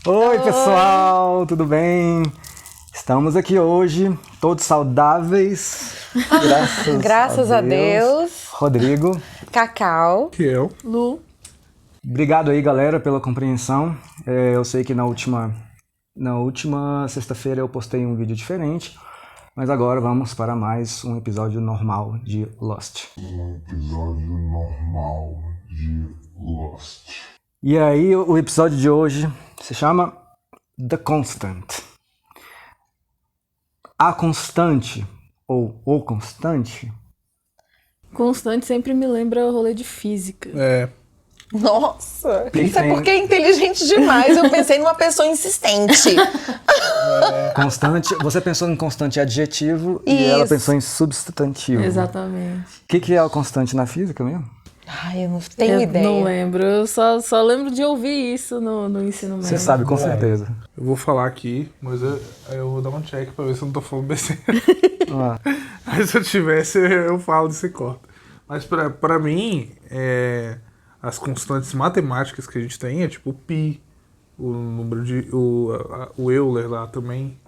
Oi, pessoal, tudo bem? Estamos aqui hoje, todos saudáveis, graças a Deus. Rodrigo, Cacau, eu, Lu. Obrigado aí, galera, pela compreensão. Eu sei que na última sexta-feira eu postei um vídeo diferente, mas agora vamos para mais um episódio normal de Lost. E aí, o episódio de hoje se chama The Constant. A Constante, ou O Constante. Constante sempre me lembra o rolê de física. Nossa, isso é porque é inteligente demais. Eu pensei numa pessoa insistente. Constante, você pensou em constante adjetivo e ela pensou em substantivo. Exatamente. O que é o constante na física mesmo? Ai, eu não tenho ideia. Não lembro, eu só lembro de ouvir isso no ensino médio. Você sabe com certeza. Eu vou falar aqui, mas eu vou dar um check pra ver se eu não tô falando besteira. Mas se eu tivesse, eu falo e você corta. Mas pra mim, as constantes matemáticas que a gente tem é tipo o pi, o número de... o Euler lá também,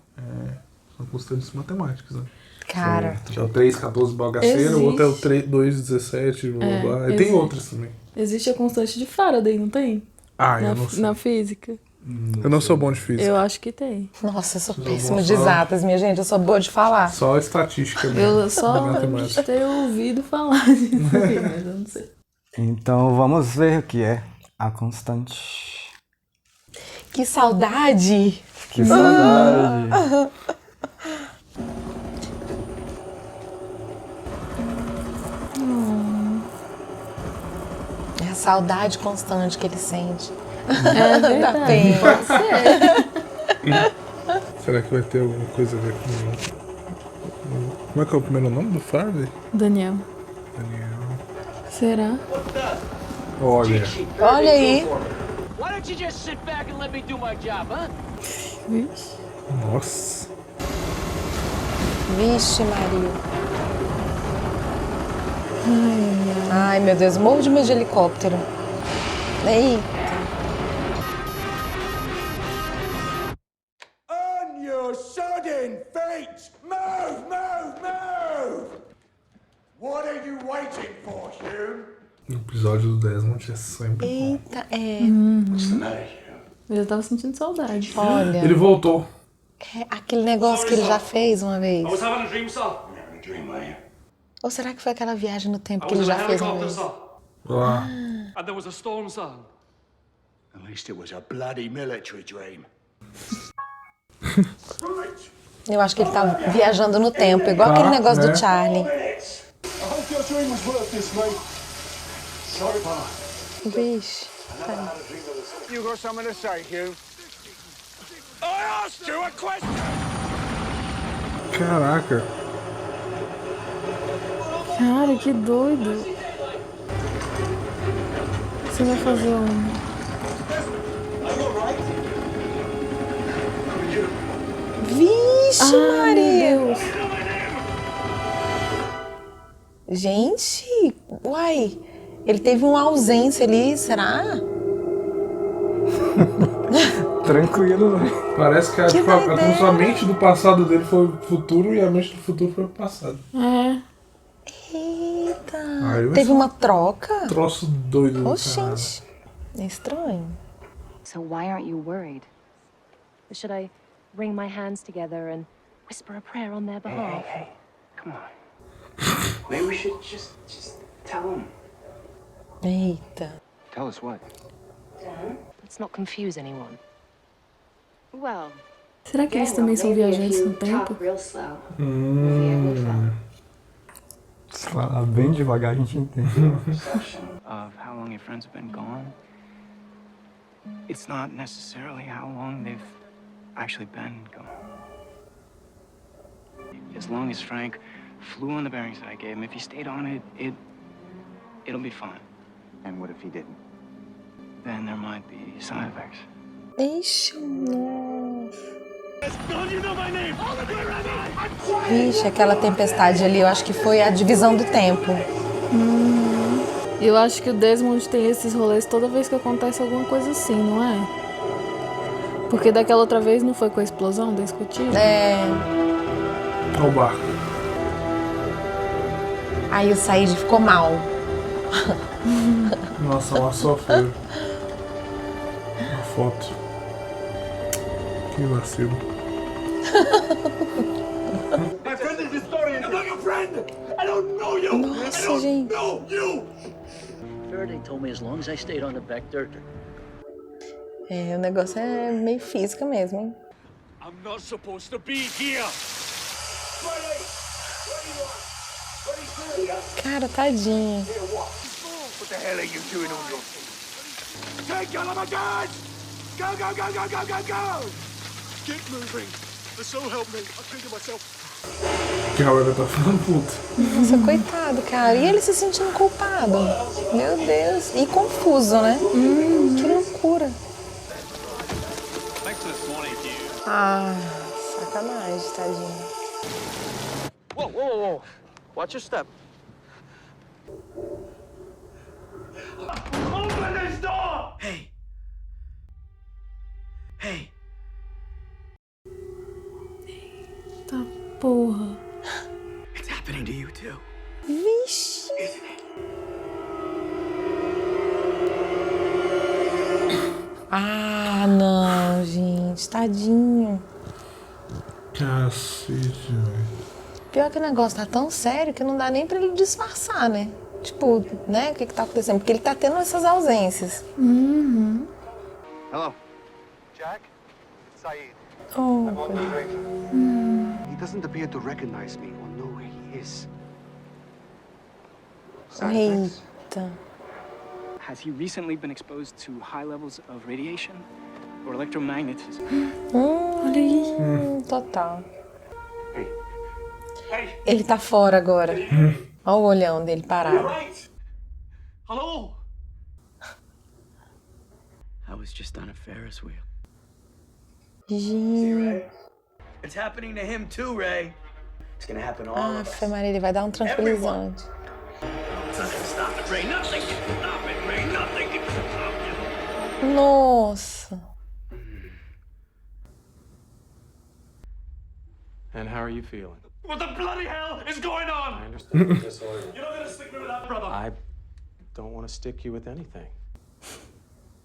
são constantes matemáticas, né? Cara. É o 3,14 bagaceiro, o outro é o 2,17, blá, blá. E tem outras também. Existe a constante de Faraday, não tem? Eu não sei. Na física. Eu não sou bom de física. Eu acho que tem. Nossa, eu sou péssima de exatas, minha gente. Eu sou boa de falar. Só estatística mesmo. Eu só lembro de ter ouvido falar disso aí, mas eu não sei. Então vamos ver o que é a constante. Que saudade! Que saudade! É a saudade constante que ele sente. É verdade. Pode ser. Será que vai ter alguma coisa a ver com... Como é que é o primeiro nome do Faraday? Daniel. Daniel. Será? Olha. Olha aí. Vixe. Nossa. Vixe, Maria. Ai, meu Deus. Morro de medo de helicóptero. Eita. On your sudden feet! Move, move, move! What are you waiting for, Hugh? O episódio do Desmond é sempre bom. Eita, What's the matter, Hugh? Eu já tava sentindo saudade. Olha, Ele voltou. é aquele negócio que ele já fez uma vez. I was having a dream, sir. You're having a dream, were you? Ou será que foi aquela viagem no tempo I que was ele in a já fez uma helicopter, vez? sir. Lá. And there was a storm, sir. At least it was a bloody military dream. Right. Eu acho que ele tá viajando no tempo, igual aquele negócio do Charlie. Minutes. I hope your dream was worth this, mate. Sorry, pal. Vixe. You got something to say, Hugh? I asked you a question! Caraca. Cara, que doido. Você vai fazer um... Vixe, Ai, Maria! meu Deus. Gente, uai, ele teve uma ausência ali, será? Tranquilo, né? Parece que a mente do passado dele foi o futuro e a mente do futuro foi o passado. Eita, Aí vai teve ser uma troca? troço doido. Cara. Oxente, é estranho. So why aren't you worried? Should I wring my hands together and whisper a prayer on their behalf? Hey, come on. Maybe we should just tell him. Eita. Tell us what? Let's not confuse anyone. Well, Será que eles também são viajantes no tempo? Se falar bem devagar a gente entende. Of how long your friends have been gone, it's not necessarily how long they've actually been gone. As long as Frank flew on the bearings that I gave him, if he stayed on it, it'll be fine. And what if he didn't? Then there might be side effects. Ixi, nossa. Vixe, aquela tempestade ali, eu acho que foi a divisão do tempo. Eu acho que o Desmond tem esses rolês toda vez que acontece alguma coisa assim, não é? Porque daquela outra vez não foi com a explosão da escotilha? É. Olha o barco. Aí o Said ficou mal. Nossa, ela sofreu. Uma foto. Que vacilo. My friend is historian. I'm not your friend. I don't know you. Nossa, gente. No, you. Faraday told me as long as I stayed on the vector. É, o negócio é meio física mesmo, hein? I'm not supposed to be here. Cara, tadinho. What the hell are you doing on your feet? Take all of my guns! Go, go, go, go, go, go, go! Get moving. So help me. I'll kill you myself. Que a Hora tá ficando puta. Nossa, coitado, cara. E ele se sentindo culpado. Meu Deus. E confuso, né? Que loucura. Ah, sacanagem, tadinho. Whoa, whoa, whoa, whoa. Watch your step. Open this door! Hey. Hey. Tá porra. It's happening to you too. Vixe. Ah, não, gente. Tadinho. Cacete, velho. Pior que o negócio tá tão sério que não dá nem pra ele disfarçar, né? Tipo, né? O que tá acontecendo? Porque ele tá tendo essas ausências. Hello. Jack, it's Saeed. Oh, I'm on the train. He doesn't appear to recognize me or know where he is. Side effects? eita. Has he recently been exposed to high levels of radiation or electromagnetism? Olha aí. Total. Hey, Ele tá fora agora. Olha o olhão dele parado. Right. Hello? I was just on a Ferris wheel. Gente. It's happening to him too, Ray. It's gonna happen to all of us. Aff, Maria, ele vai dar um tranquilizante. It's not gonna stop it, Ray. Nothing can stop it, Ray. Nothing can stop it. Nossa. And how are you feeling? What the bloody hell is going I on? understand the disorder. You're not gonna stick me with that, brother. I don't want to stick you with anything.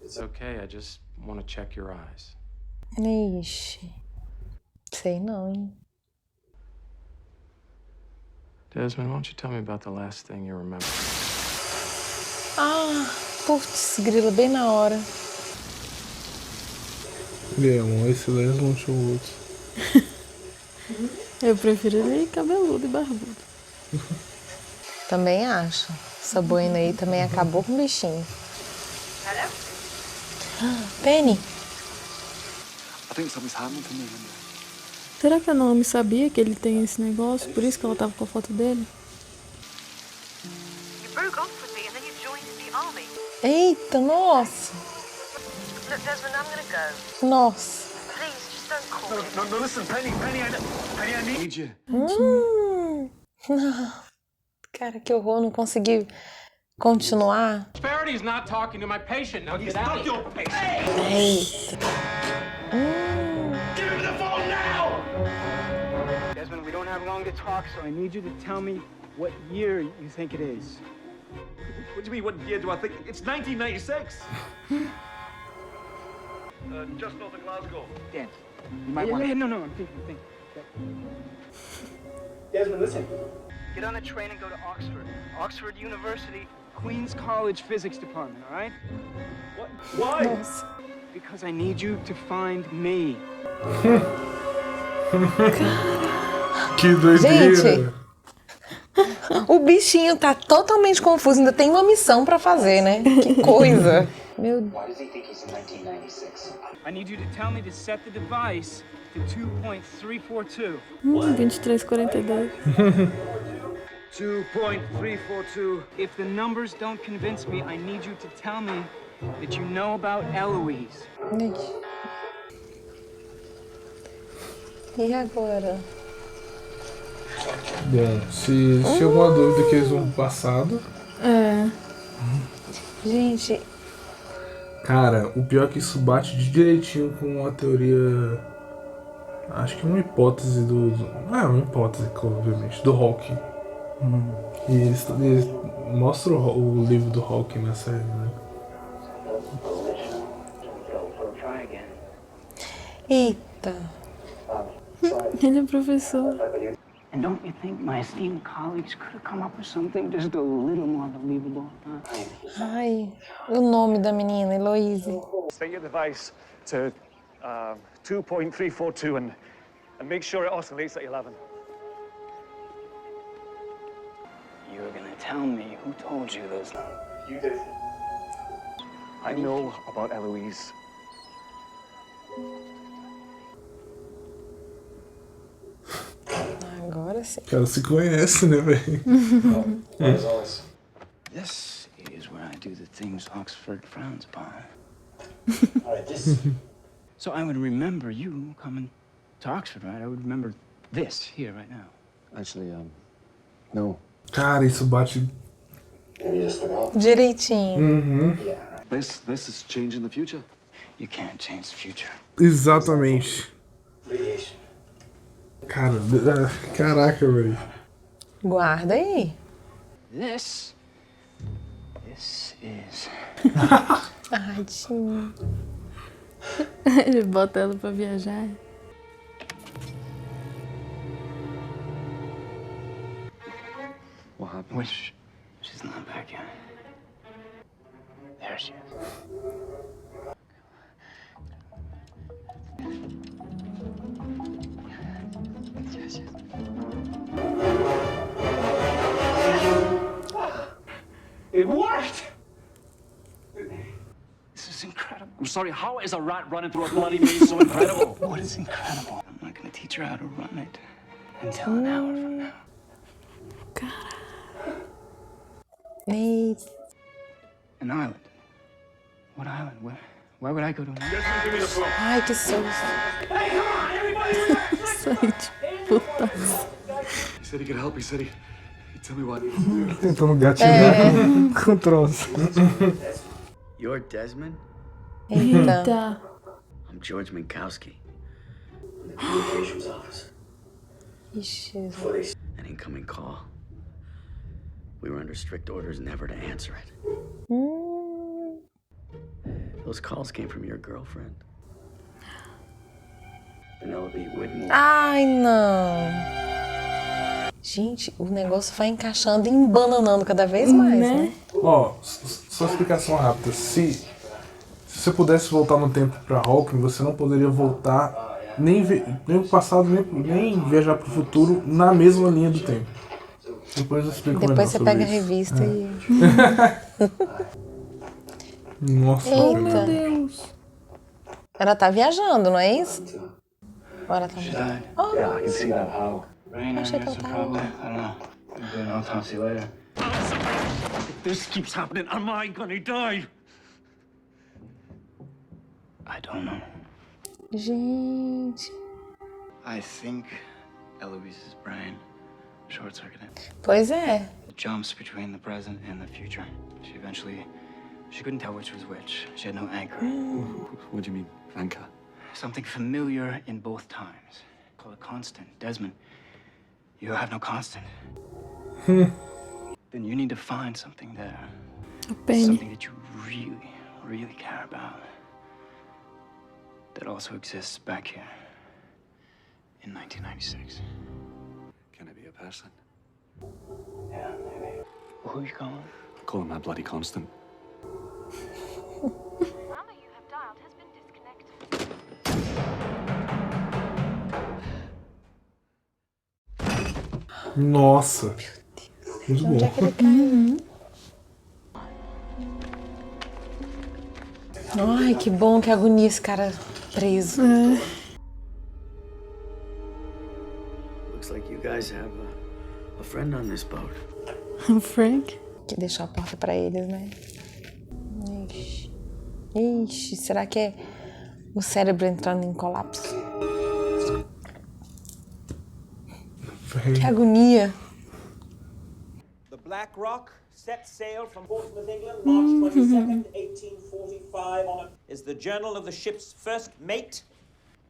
It's okay, I just want to check your eyes. Ixi. Sei não, hein? Desmond, why don't you tell me about the last thing you remember? Ah, putz, grila bem na hora. Ele é um excelente luxuoso. Eu prefiro ele cabeludo e barbudo. Também acho. Essa boina aí também acabou com o bichinho. Penny. I think something's happened to me. Será que a Naomi sabia que ele tem esse negócio? Por isso que ela tava com a foto dele? You broke off with me and then you joined the army. Eita, nossa. Look, Desmond, I'm gonna go. Nossa. Please, just don't call me. No, listen, Penny, I need you. Não. Cara, que horror, não consegui continuar. Faraday's not talking to my patient. Now get out of Your here. patient. Eita. Give him the phone now! Desmond, we don't have long to talk, so I need you to tell me what year you think it is. What do you mean, what year do I think? It's 1996. Just north of Glasgow. Dan, you might want to... No, I'm thinking. Desmond, listen. Get on a train and go to Oxford. Oxford University, Queen's College Physics Department, all right? What? Why? Nossa. Because I need you to find me. Que doideira. Gente, o bichinho tá totalmente confuso. Ainda tem uma missão pra fazer, né? Que coisa. Meu Deus. Why does he think he's in 1996? I need you to tell me to set the device to 2.342. 2342. 2.342. If the numbers don't convince me, I need you to tell me that you know about Eloise. Ixi. E agora? Bom, se existe alguma dúvida que eles vão pro passado. É. Gente, Cara, o pior é que isso bate direitinho com a teoria. Acho que uma hipótese uma hipótese, obviamente, do Hawking. E eles mostram o livro do Hawking na série, né? Eita. Ele é professor. And don't you think my esteemed colleagues could have come up with something just a little more believable? Ai, o nome da menina, Heloise. Set your device to 2.342 and make sure it oscillates at 11. You're gonna tell me who told you those numbers? You did. I know about Eloise. Agora sim. O cara se conhece, né, velho? This is where I do the things Oxford frowns upon. All right, this. So I would remember you coming to Oxford, right? I would remember this here right now. Actually, no. Cara, isso bate. Direitinho. This is changing the future. You can't change the future. Exatamente. Cara, caraca, velho. Guarda aí. This is. Ai, tio. Ele bota ela pra viajar. What happened? Which she's not back yet. There she is. Yes, yes. It worked! This is incredible. I'm sorry, how is a rat running through a bloody maze so incredible? What is incredible? I'm not gonna teach her how to run it until an hour from now. Eita. An island. What island? Why would I go to an island? Desmond, give me the phone. Ai, que susto. Hey, come on, everybody! Sai de puta. He said he could help. He said he'd tell me what. Tentando gatilhar com o troço. You're Desmond? Eita. I'm George Minkowski. I'm the communications officer. Ixi. An incoming call. We were under strict orders never to answer it. Those calls came from your girlfriend. Penelope Whitmore. Ai, não. Gente, o negócio vai encaixando e embananando cada vez mais, né? Ó, só explicação rápida. Se você pudesse voltar no tempo pra Hawking, você não poderia voltar nem pro passado, nem viajar pro futuro na mesma linha do tempo. Depois eu explico melhor. Depois você sobre pega a isso. revista e... Nossa, Eita. Meu Deus. Ela tá viajando, não é isso? Ou ela tá She viajando? died. Oh, Yeah, I can see that. How? Brain Achei que aneurysm, ela probably. tava... I don't know. We'll do an autopsy later. If this keeps happening, am I gonna die? I don't know. Gente... I think Eloise's brain short-circuited. Pois é. It jumps between the present and the future. She couldn't tell which was which. She had no anchor. What do you mean, anchor? Something familiar in both times. Call it constant. Desmond, you have no constant. Then you need to find something there. A penny. Something that you really, really care about. That also exists back here in 1996. Can it be a person? Yeah, maybe. Who are you calling? Call him that bloody constant. Number you have dialed has been disconnected. Nossa. Muito bom. Onde é que ele caiu? Ai, que bom, que agonia esse cara preso. Looks like you guys have a friend on this boat. Frank? Que deixou a porta pra eles, né? Ixi. Ixi, será que é o cérebro entrando em colapso? Que agonia. Black Rock set sail from Portsmouth, England, March 22nd, 1845 on is the journal of the ship's first mate.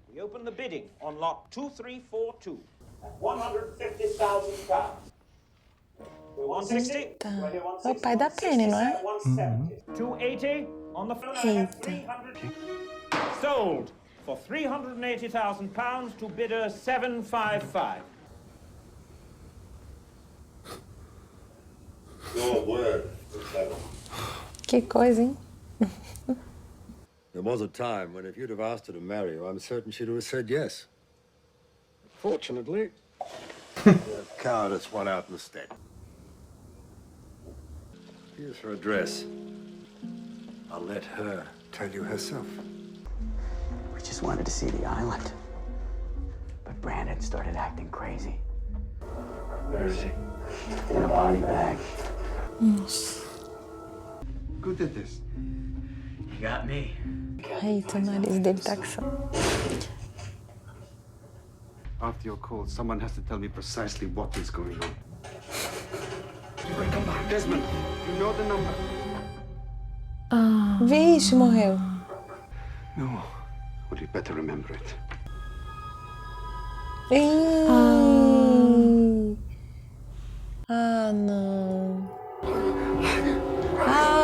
We open the bidding on lot 2342 at £150,000. 160. Tá. É o pai da Penny, não é? 280 on the phone. I have 300. Sold for £380,000 to bidder 755. Your word. Que coisa, hein? There was a time when if you'd have asked her to marry you, I'm certain she'd have said yes. Fortunately, the cowardice won out instead. Here's her address. I'll let her tell you herself. We just wanted to see the island. But Brandon started acting crazy. Where is he? In a body bag. Nossa. Who did this? You got me. Eita, o nariz dele tá com After your call, someone has to tell me precisely what is going on. Desmond, you know the number. Vixe, morreu. No. Well, you'd better remember it. Ih. Ah, não. Ah.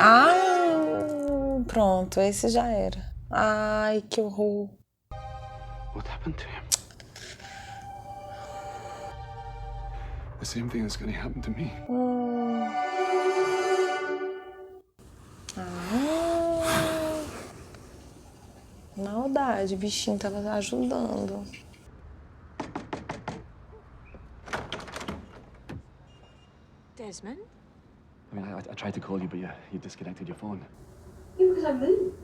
Ah, pronto, esse já era. Ai, que horror. What happened to him? The same thing is going to happen to me. Maldade, o bichinho tava ajudando. Desmond? I mean, I tried to call you, but you disconnected your phone. Yeah, because I moved.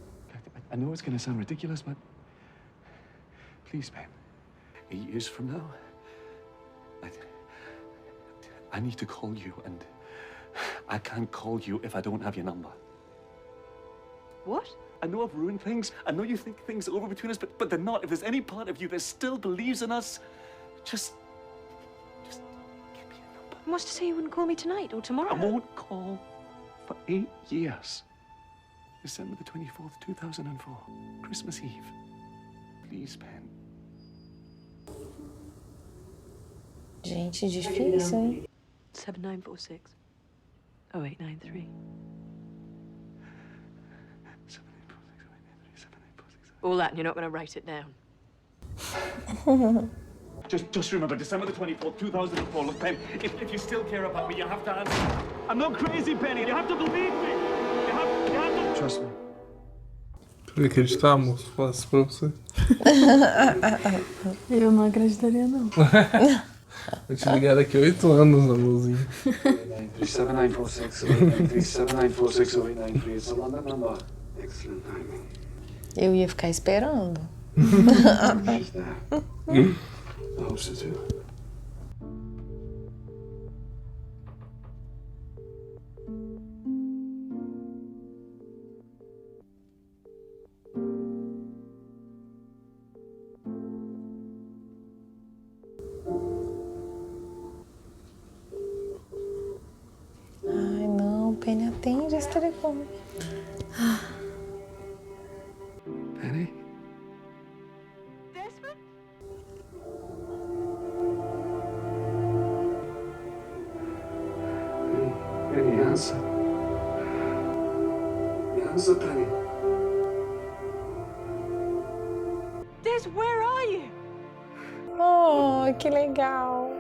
I know it's going to sound ridiculous, but please, Ben, 8 years from now, I need to call you, and I can't call you if I don't have your number. What? I know I've ruined things. I know you think things are over between us, but they're not. If there's any part of you that still believes in us, just What's to say you wouldn't call me tonight or tomorrow? I won't call for 8 years. December the 24th, 2004. Christmas Eve. Please, Ben. Gente, difícil, hein? 7946 0893. All that, and you're not going to write it down. Just remember, December the 24th, 2004. Look, Ben, if you still care about me, you have to answer. I'm not crazy, Penny. You have to believe me. You have to... Trust me. Queria acreditar, moço. Faço pra você. Eu não acreditaria, não. Vou te ligar daqui 8 anos, amorzinho. 7946 7946 0893. It's a London number. Excellent timing. Eu ia ficar esperando. She's there. I hope so too. Ai, não, Penny, atende esse telefone. Penny? Desmond? Penny, answer. Answer, Penny. Des, where are you? Oh, que legal.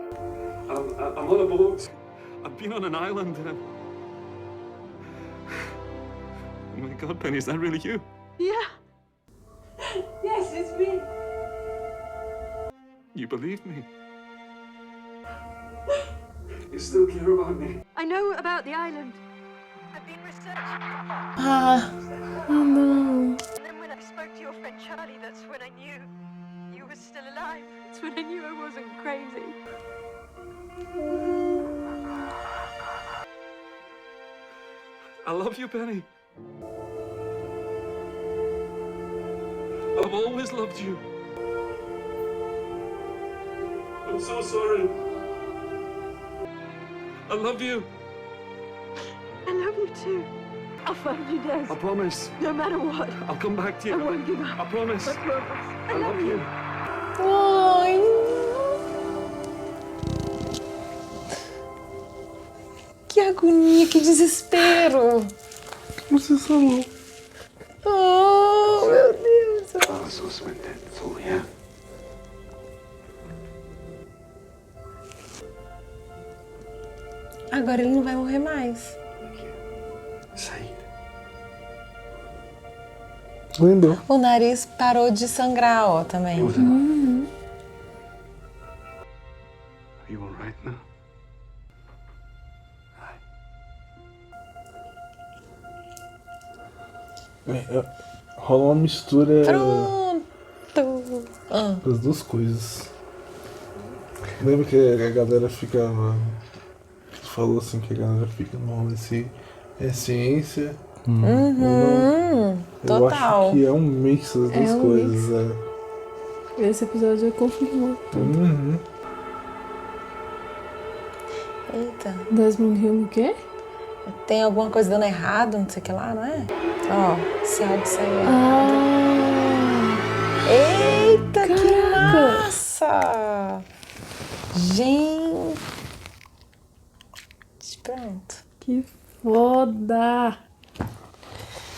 I'm on a boat. I've been on an island. Oh my God, Penny, is that really you? Yeah. Yes, it's me. You believe me? You still care about me? I know about the island. I've been researching. Ah, oh não. And then when I spoke to your friend Charlie, that's when I knew you were still alive. That's when I knew I wasn't crazy. I love you, Penny. I've always loved you. I'm so sorry. I love you. I love you too. I'll find you, Des. I promise. No matter what. I'll come back to you. I won't give up. I promise. I promise. I love you. Ai. Que agonia, que desespero. Você salvou. Oh, meu Deus. Oh, so splendid. So, yeah. Agora ele não vai morrer mais. Said. Lembrou. O nariz parou de sangrar, ó, também. Are you all right now? Rola uma mistura Pronto. das duas coisas. Lembra que a galera ficava. Falou assim que a galera fica, não, esse é ciência. Uhum. Eu Total. acho que é um mix das duas um coisas. Esse episódio confirmou tudo. Uhum. Eita. Desmond Hill o quê? Tem alguma coisa dando errado, não sei o que lá, não é? Ó, se áudio saiu Ah, Eita, que caraca. massa! Gente. Pronto. Que foda!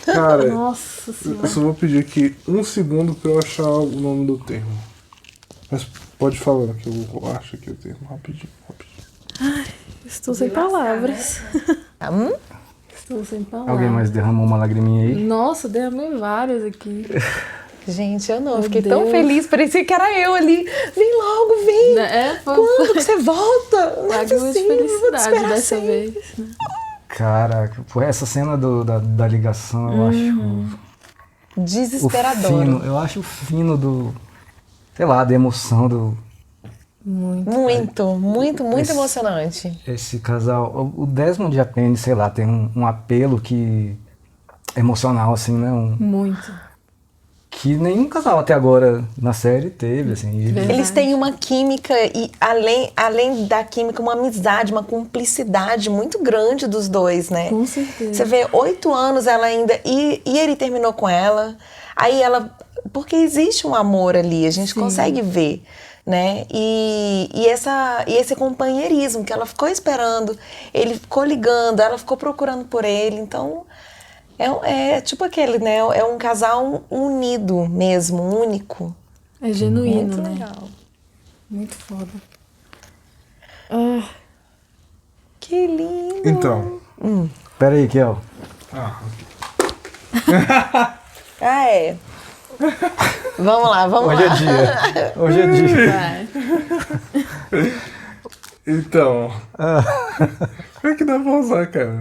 Cara, Nossa eu senhora. só vou pedir aqui 1 segundo pra eu achar o nome do termo. Mas pode falar que eu acho aqui o termo rapidinho. Ai, estou sem palavras. Estou sem palavras. Alguém mais derramou uma lagriminha aí? Nossa, derramei várias aqui. Gente, eu não. Meu Fiquei tão Deus. feliz. Parecia que era eu ali. Vem logo, vem. Quando que você volta? Não é Lágrimas de possível, vou te felicidade esperar dessa sempre. vez. Caraca, pô, essa cena da ligação eu acho. Desesperadora. O fino, eu acho o fino do. Sei lá, da emoção do. Muito Esse- emocionante. Esse casal. O Desmond e a Penny, sei lá, tem um apelo que. Emocional, assim, né? Muito. Que nenhum casal até agora na série teve, assim. e Eles têm uma química e, além da química, uma amizade, uma cumplicidade muito grande dos dois, né? Com certeza. Você vê, 8 anos ela ainda... E ele terminou com ela. Aí ela... Porque existe um amor ali, a gente consegue ver, né? E esse companheirismo que ela ficou esperando, ele ficou ligando, ela ficou procurando por ele. Então, é tipo aquele, né? É um casal unido mesmo, único. É genuíno, Muito né? legal. Muito foda. Ah, Que lindo. Então. Pera aí, Kel. Ah, é. Vamos lá, vamos Hoje lá. é dia. Hoje é dia. Então. Como é que dá pra usar, cara?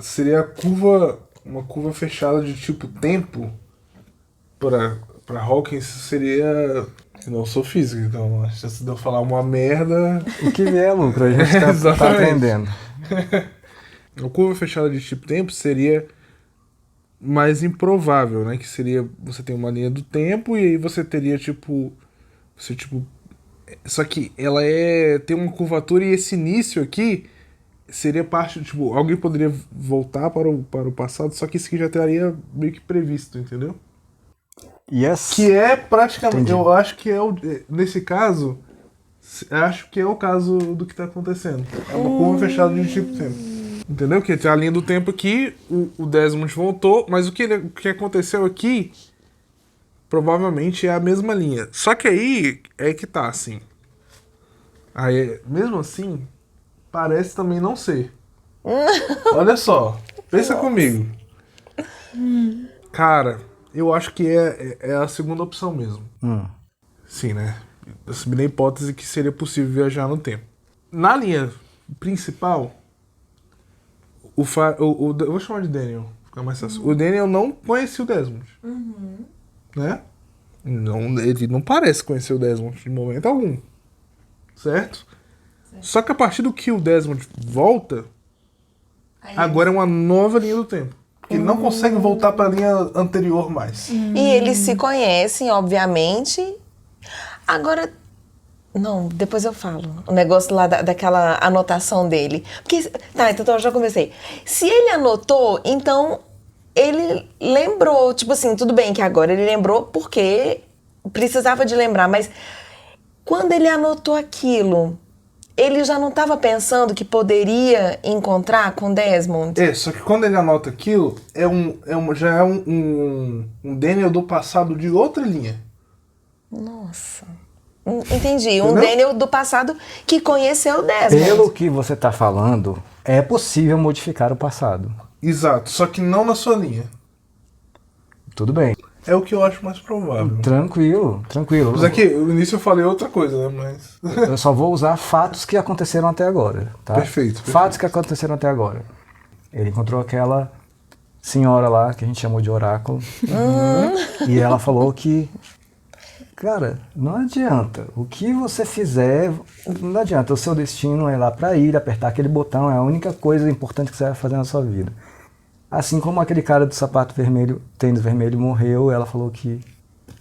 Seria uma curva fechada de tipo tempo pra Hawkins seria. Eu não sou físico, então a chance de eu falar uma merda. O que vier, lucro, a gente tá Exatamente. aprendendo. Uma curva fechada de tipo tempo seria mais improvável, né? Que seria você tem uma linha do tempo e aí você teria tipo. Só que ela tem uma curvatura e esse início aqui seria parte, tipo, alguém poderia voltar para o passado, só que isso aqui já estaria meio que previsto, entendeu? Yes. Que é praticamente, Entendi. eu acho que nesse caso, acho que é o caso do que tá acontecendo. É uma curva fechada de tipo tempo. Entendeu? Que tem a linha do tempo aqui, o Desmond voltou, mas o que aconteceu aqui provavelmente é a mesma linha. Só que aí é que tá, assim. Aí, mesmo assim, parece também não ser. Olha só, pensa comigo. Cara, eu acho que é a segunda opção mesmo. Sim, né? Subindo a hipótese que seria possível viajar no tempo. Na linha principal, eu vou chamar de Daniel, fica mais fácil. O Daniel não conhecia o Desmond. Né? Não, ele não parece conhecer o Desmond de momento algum. Certo? Só que a partir do que o Desmond volta, agora é uma nova linha do tempo. Ele não consegue voltar pra linha anterior mais. E eles se conhecem, obviamente. Agora, não, depois eu falo. O negócio lá daquela anotação dele. Porque, tá, então eu já comecei. Se ele anotou, então ele lembrou. Tipo assim, tudo bem que agora ele lembrou porque precisava de lembrar. Mas quando ele anotou aquilo, ele já não estava pensando que poderia encontrar com Desmond? Só que quando ele anota aquilo, já é um Daniel do passado de outra linha. Nossa. Entendi. Entendeu? Um Daniel do passado que conheceu o Desmond. Pelo que você está falando, é possível modificar o passado. Exato, só que não na sua linha. Tudo bem. É o que eu acho mais provável. Tranquilo. Mas aqui, no início eu falei outra coisa, né? Mas... Eu só vou usar fatos que aconteceram até agora, tá? Perfeito. Fatos que aconteceram até agora. Ele encontrou aquela senhora lá, que a gente chamou de oráculo. E ela falou que, cara, não adianta. O que você fizer, não adianta. O seu destino é ir lá pra ilha, apertar aquele botão. É a única coisa importante que você vai fazer na sua vida. Assim como aquele cara do sapato vermelho, tênis vermelho, morreu, ela falou que,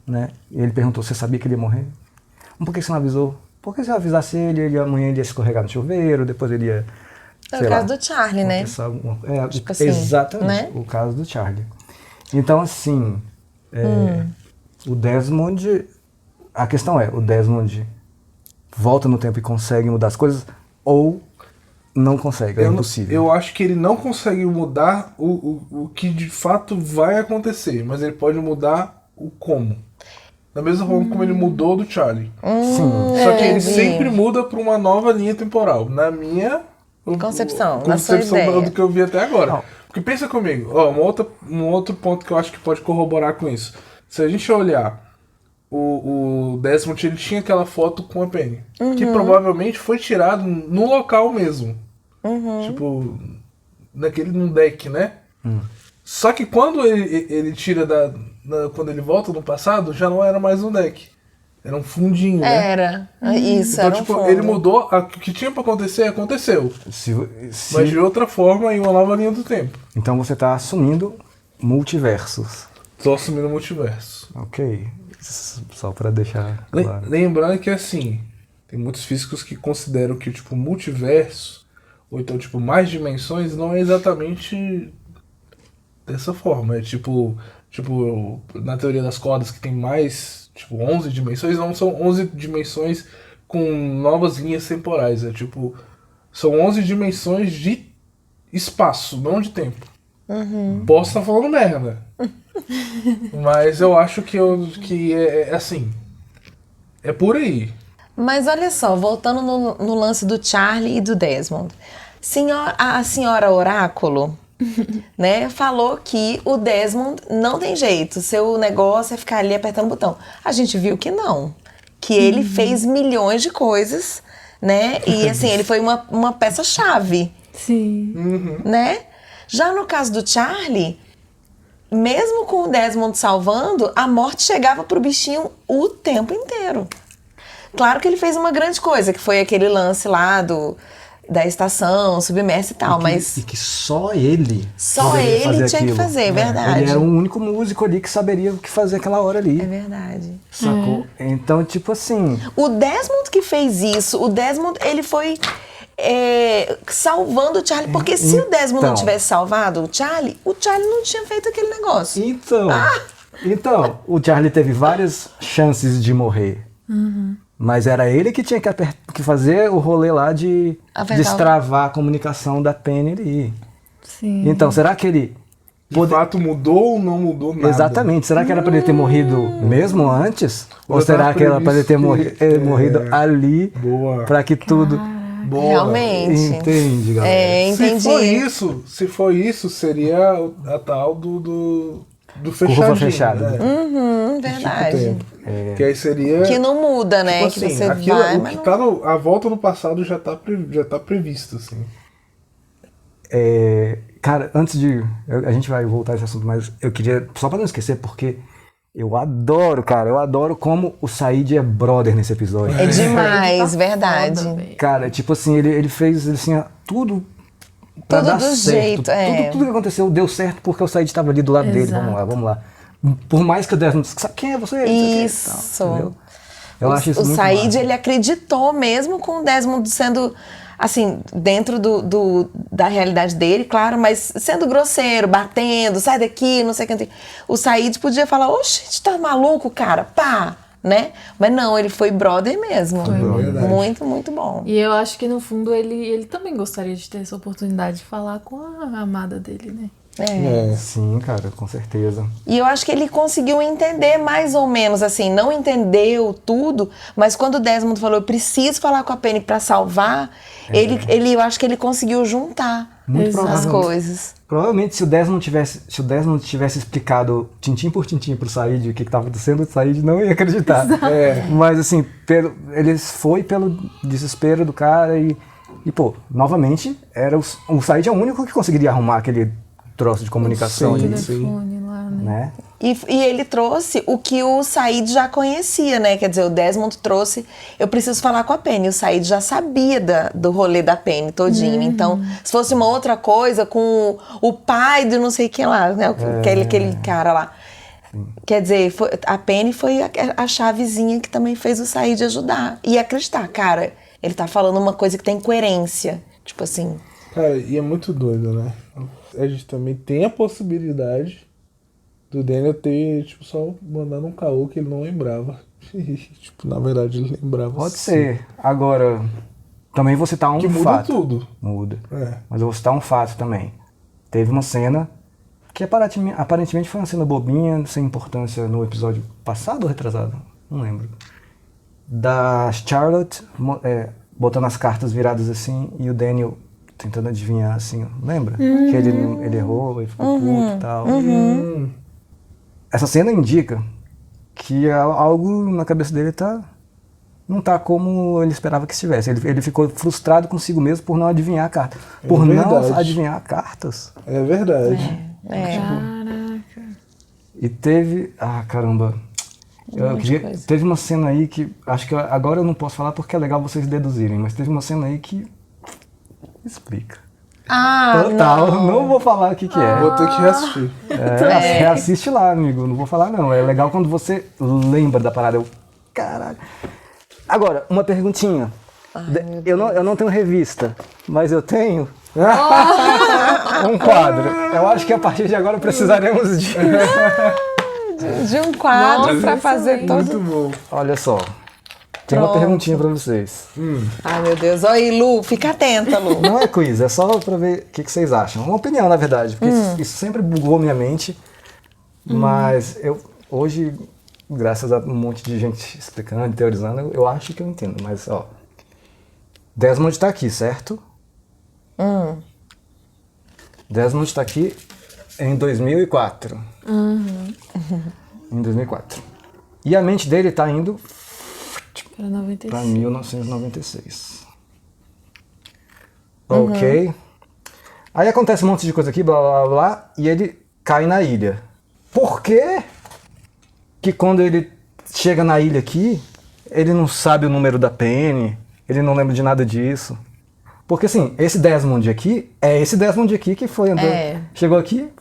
né? Ele perguntou, você sabia que ele ia morrer? Por que você não avisou? Porque se eu avisasse ele, amanhã ele ia escorregar no chuveiro, depois ele ia... É o caso do Charlie, né? Tipo assim, exatamente, né? O caso do Charlie. Então, assim, o Desmond... A questão é, o Desmond volta no tempo e consegue mudar as coisas, ou não consegue, é impossível. Eu acho que ele não consegue mudar o que de fato vai acontecer, mas ele pode mudar o como. Da mesma forma como ele mudou do Charlie. Sim. Só que ele sempre muda para uma nova linha temporal. Na minha concepção na sua ideia. Do que eu vi até agora. Não. Porque pensa comigo, um outro ponto que eu acho que pode corroborar com isso. Se a gente olhar, o Desmond, ele tinha aquela foto com a Penny, que provavelmente foi tirado no local mesmo. Tipo, num deck, né? Só que quando ele tira quando ele volta no passado, já não era mais um deck. Era um fundinho, né? Era. Isso, então, era tipo, fundo. ele mudou, o que tinha pra acontecer, aconteceu. Mas de outra forma, em uma nova linha do tempo. Então você tá assumindo multiversos. Tô assumindo multiverso. Ok. Só pra deixar claro. Lembrando que, assim, tem muitos físicos que consideram que, tipo, multiverso, ou então, tipo, mais dimensões, não é exatamente dessa forma. É tipo, na teoria das cordas, que tem mais, tipo, 11 dimensões, não são 11 dimensões com novas linhas temporais. É tipo, são 11 dimensões de espaço, não de tempo. Posso estar falando merda. Mas eu acho que é assim. É por aí. Mas olha só, voltando no lance do Charlie e do Desmond. A senhora Oráculo, né, falou que o Desmond não tem jeito. Seu negócio é ficar ali apertando o botão. A gente viu que não. Que ele fez milhões de coisas, né? E assim, ele foi uma peça-chave. Sim. Né? Já no caso do Charlie, mesmo com o Desmond salvando, a morte chegava pro bichinho o tempo inteiro. Claro que ele fez uma grande coisa, que foi aquele lance lá da estação submersa e tal, mas... E que só ele tinha que fazer, é verdade. Ele era o único músico ali que saberia o que fazer aquela hora ali. É verdade. Sacou? Então, tipo assim... O Desmond que fez isso, ele foi... salvando o Charlie, porque se o Desmond não tivesse salvado o Charlie não tinha feito aquele negócio. Então, o Charlie teve várias chances de morrer. Mas era ele que tinha que fazer o rolê lá de destravar a comunicação da Penny ali. Sim. Então, será que ele... De fato mudou ou não mudou nada? Exatamente. Será que era para ele ter morrido mesmo antes? Ou será que era para ele ter morrido ali para que tudo... Boa. Realmente. Entende, galera? Entendi. Se for isso, seria a tal do fechadinho. Fechada. Né? Verdade. Que aí seria... Que não muda, né? Tipo que assim, você aquilo, vai, o que tá a volta no passado já tá previsto, assim. Cara, antes de... A gente vai voltar a esse assunto, mas eu queria... Só pra não esquecer, porque... Eu adoro como o Said é brother nesse episódio. É demais, verdade. Cara, tipo assim, ele fez assim, tudo pra Tudo dar do certo. jeito, Tudo que aconteceu deu certo porque o Said estava ali do lado dele. Vamos lá. Por mais que o Desmond... Sabe quem é você? Isso. Tal, entendeu? Eu acho isso o muito Said, massa. ele acreditou mesmo com o Desmond sendo, assim, dentro da realidade dele, claro, mas sendo grosseiro, batendo, sai daqui, não sei o que. O Said podia falar, oxe, tá maluco, cara? Pá! Né? Mas não, ele foi brother mesmo. Muito, muito bom. E eu acho que no fundo ele também gostaria de ter essa oportunidade de falar com a amada dele, né? Sim, cara, com certeza. E eu acho que ele conseguiu entender mais ou menos, assim, não entendeu tudo, mas quando o Desmond falou, eu preciso falar com a Penny pra salvar, eu acho que ele conseguiu juntar as coisas. Provavelmente se o Desmond tivesse explicado tintim por tintim pro Said o que estava acontecendo, o Said não ia acreditar. Mas assim, ele foi pelo desespero do cara e pô, novamente, o Said é o único que conseguiria arrumar aquele troço de comunicação. Telefone lá, né? E ele trouxe o que o Said já conhecia, né? Quer dizer, o Desmond trouxe, eu preciso falar com a Penny. O Said já sabia do rolê da Penny todinho. Então, se fosse uma outra coisa com o pai de não sei quem lá, né? Aquele cara lá. Quer dizer, a Penny foi a chavezinha que também fez o Said ajudar. E acreditar, cara, ele tá falando uma coisa que tem coerência. Tipo assim... Cara, e é muito doido, né? A gente também tem a possibilidade do Daniel ter, tipo, só mandado um caô que ele não lembrava. Tipo, na verdade, ele lembrava. Pode ser. Agora, também vou citar um que muda fato. Tudo. Muda. Mas eu vou citar um fato também. Teve uma cena que aparentemente foi uma cena bobinha, sem importância no episódio passado ou retrasado? Não lembro. Da Charlotte botando as cartas viradas assim e o Daniel tentando adivinhar assim, lembra? Que ele errou, ele ficou puto e tal. Essa cena indica que algo na cabeça dele não tá como ele esperava que estivesse. Ele ficou frustrado consigo mesmo por não adivinhar a carta. Por não adivinhar cartas. É verdade. Caraca. E teve... Ah, caramba. Teve uma cena aí que... Acho que agora eu não posso falar porque é legal vocês deduzirem, mas teve uma cena aí que... Explica. Total, não vou falar o que é. Vou ter que reassistir. Reassiste lá, amigo. Não vou falar, não. É legal quando você lembra da parada. Caralho. Agora, uma perguntinha. Eu não tenho revista, mas eu tenho um quadro. Eu acho que a partir de agora precisaremos de um quadro para fazer todo. Muito bom. Olha só. Tem uma perguntinha pra vocês. Ai, meu Deus. Oi, Lu. Fica atenta, Lu. Não é quiz, é só pra ver o que vocês acham. Uma opinião, na verdade, porque isso sempre bugou minha mente. Mas eu, hoje, graças a um monte de gente explicando, teorizando, eu acho que eu entendo. Mas, ó, Desmond tá aqui, certo? Desmond tá aqui em 2004. Em 2004. E a mente dele tá indo... Para 1996. Ok. Aí acontece um monte de coisa aqui, blá blá blá, e ele cai na ilha. Por quê que quando ele chega na ilha aqui, ele não sabe o número da Penny, ele não lembra de nada disso? Porque assim, esse Desmond aqui é esse Desmond aqui que foi andando, chegou aqui,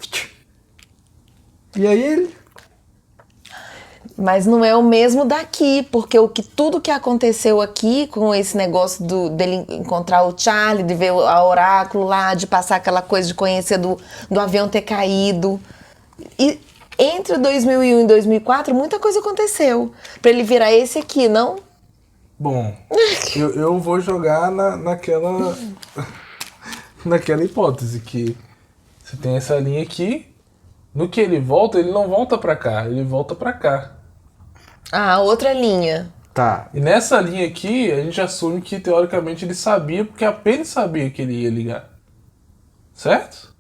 e aí ele... Mas não é o mesmo daqui, porque tudo que aconteceu aqui com esse negócio dele encontrar o Charlie, de ver a Oráculo lá, de passar aquela coisa de conhecer do avião ter caído. E entre 2001 e 2004, muita coisa aconteceu. Pra ele virar esse aqui, não? Bom, eu vou jogar naquela hipótese que você tem essa linha aqui, no que ele não volta pra cá, ele volta pra cá. Ah, outra linha. Tá. E nessa linha aqui, a gente assume que, teoricamente, ele sabia, porque a Penny sabia que ele ia ligar. Certo?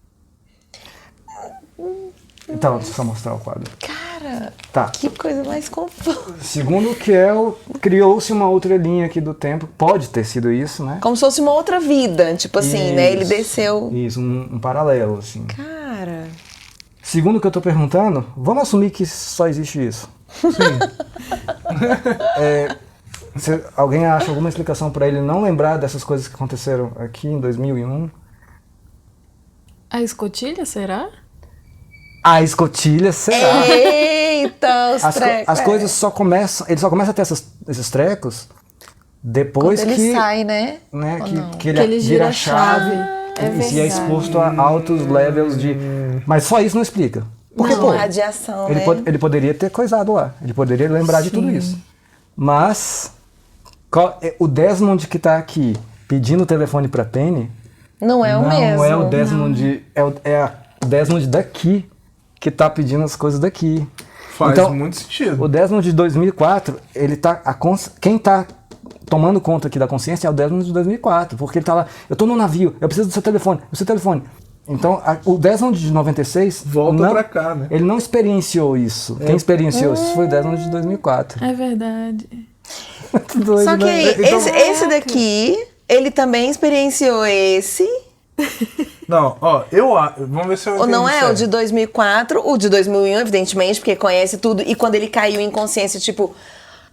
Então, deixa eu só mostrar o quadro. Cara, tá. Que coisa mais confusa. Segundo o Kel, criou-se uma outra linha aqui do tempo. Pode ter sido isso, né? Como se fosse uma outra vida, tipo assim, né? Ele desceu... Isso, um paralelo, assim. Cara... Segundo o que eu tô perguntando, vamos assumir que só existe isso. Sim. Se alguém acha alguma explicação para ele não lembrar dessas coisas que aconteceram aqui em 2001, A escotilha, será? A escotilha, será? Eita, os trecos. As coisas só começam... Ele só começa a ter esses trecos depois quando que... ele sai, né? Que ele vira a chave e é exposto a altos levels de... Mas só isso não explica. Porque, não, radiação, ele, né? Ele poderia ter coisado lá. Ele poderia lembrar de tudo isso. Mas o Desmond que tá aqui pedindo o telefone pra Penny... Não é o mesmo. Não é o Desmond... É o Desmond daqui que tá pedindo as coisas daqui. Faz então, muito sentido. O Desmond de 2004, ele tá... Quem tá tomando conta aqui da consciência é o Desmond de 2004. Porque ele tá lá... Eu tô no navio, eu preciso do seu telefone. Então, o Desmond de 96... Volta pra cá, né? Ele não experienciou isso. Quem experienciou isso foi o Desmond de 2004. É verdade. Doido, só que né? esse daqui, ele também experienciou esse... Não, vamos ver se eu entendi. Ou não é? certo. O de 2004, o de 2001, evidentemente, porque conhece tudo. E quando ele caiu em consciência, tipo,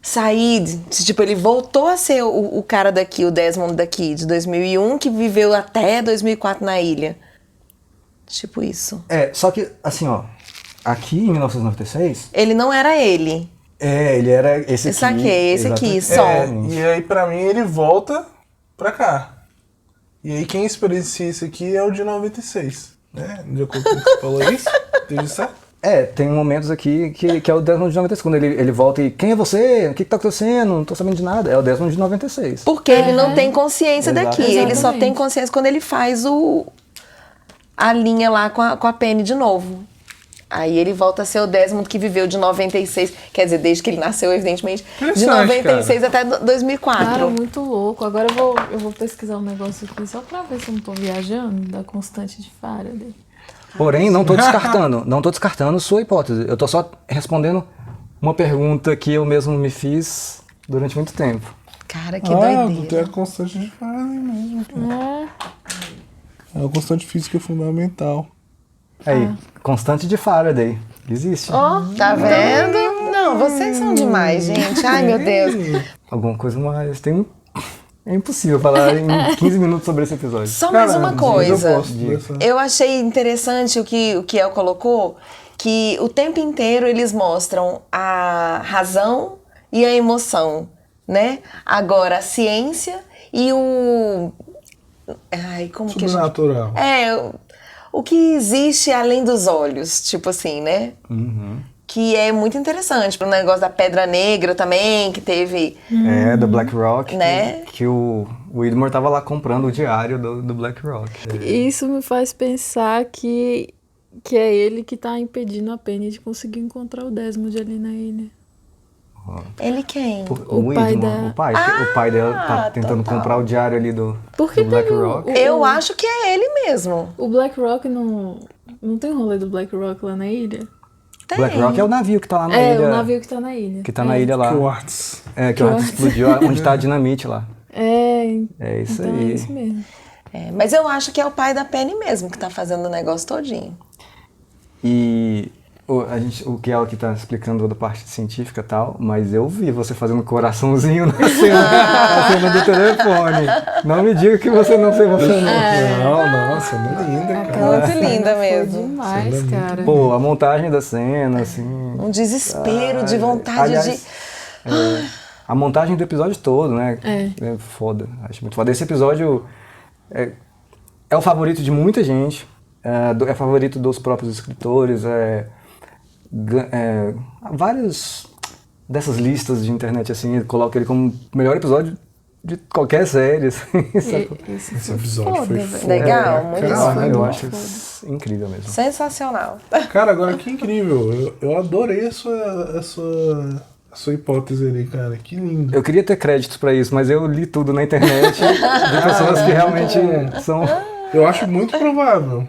Said, tipo, ele voltou a ser o cara daqui, o Desmond daqui, de 2001, que viveu até 2004 na ilha. Tipo isso. Só que, assim, ó, aqui em 1996... Ele não era ele. Ele era esse aqui. Eu saquei, esse aqui, só. E aí, pra mim, ele volta pra cá. E aí, quem experiencia isso aqui é o de 96, né? De acordo com o que você falou isso? Entendi certo? Tem momentos aqui que é o Desmond de 96. Quando ele volta e... Quem é você? O que tá acontecendo? Não tô sabendo de nada. É o Desmond de 96. Porque ele não tem consciência daqui. Exatamente. Ele só tem consciência quando ele faz a linha lá com a Penny de novo. Aí ele volta a ser o Desmond que viveu de 96, quer dizer, desde que ele nasceu, evidentemente, de 96 até 2004. Cara, muito louco. Agora eu vou pesquisar um negócio aqui só pra ver se eu não tô viajando da constante de Faraday. Porém, não tô descartando sua hipótese. Eu tô só respondendo uma pergunta que eu mesmo me fiz durante muito tempo. Cara, que doideira. Tem a constante de Faraday mesmo, cara. É a constante física fundamental. Aí, constante de Faraday. Existe. Tá vendo? Não, vocês são demais, gente. Ai, meu Deus. Alguma coisa mais. É impossível falar em 15 minutos sobre esse episódio. Só mais uma coisa. Eu achei interessante o que El colocou, que o tempo inteiro eles mostram a razão e a emoção, né? Agora, a ciência e o... Ai, como que a gente... Sobrenatural. O que existe além dos olhos, tipo assim, né? Uhum. Que é muito interessante. Pro negócio da Pedra Negra também, que teve... do Black Rock. Né? Que o Widmore tava lá comprando o diário do Black Rock. Isso me faz pensar que é ele que tá impedindo a Penny de conseguir encontrar o Desmond ali na ilha. Ele quem? O pai dela. O pai dela tá tentando comprar o diário ali do Black Rock. Eu acho que é ele mesmo. O Black Rock não tem rolê do Black Rock lá na ilha? Tem. Black Rock é o navio que tá lá na ilha. É, o navio que tá na ilha. Que tá na ilha lá. Que o Arts. Que o Arts explodiu, onde tá a dinamite lá. É isso então aí. É isso mesmo. Mas eu acho que é o pai da Penny mesmo que tá fazendo o negócio todinho. E o que ela que tá explicando da parte científica e tal, mas eu vi você fazendo coraçãozinho na cena do telefone. Não me diga que você não se emocionou. Não, cena linda, cara. Muito linda mesmo. Foi demais, cara. Pô, a montagem da cena, assim... Um desespero de vontade de... A montagem do episódio todo, né? É foda, acho muito foda. Esse episódio é o favorito de muita gente, é favorito dos próprios escritores, várias dessas listas de internet, assim, coloca ele como o melhor episódio de qualquer série, assim. Esse episódio foi foda. Legal, muito bom. Eu acho incrível mesmo. Sensacional. Cara, agora que incrível. Eu adorei a sua hipótese ali, cara. Que lindo. Eu queria ter créditos pra isso, mas eu li tudo na internet de pessoas que realmente são... Eu acho muito provável.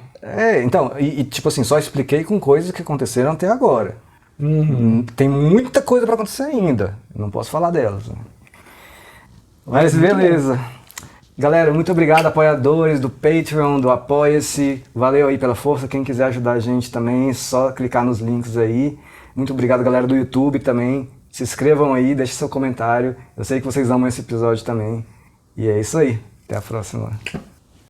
Então, tipo assim, só expliquei com coisas que aconteceram até agora. Uhum. Tem muita coisa pra acontecer ainda. Eu não posso falar delas. Né? Mas beleza. Galera, muito obrigado, apoiadores do Patreon, do Apoia-se. Valeu aí pela força. Quem quiser ajudar a gente também, é só clicar nos links aí. Muito obrigado, galera do YouTube também. Se inscrevam aí, deixem seu comentário. Eu sei que vocês amam esse episódio também. E é isso aí. Até a próxima.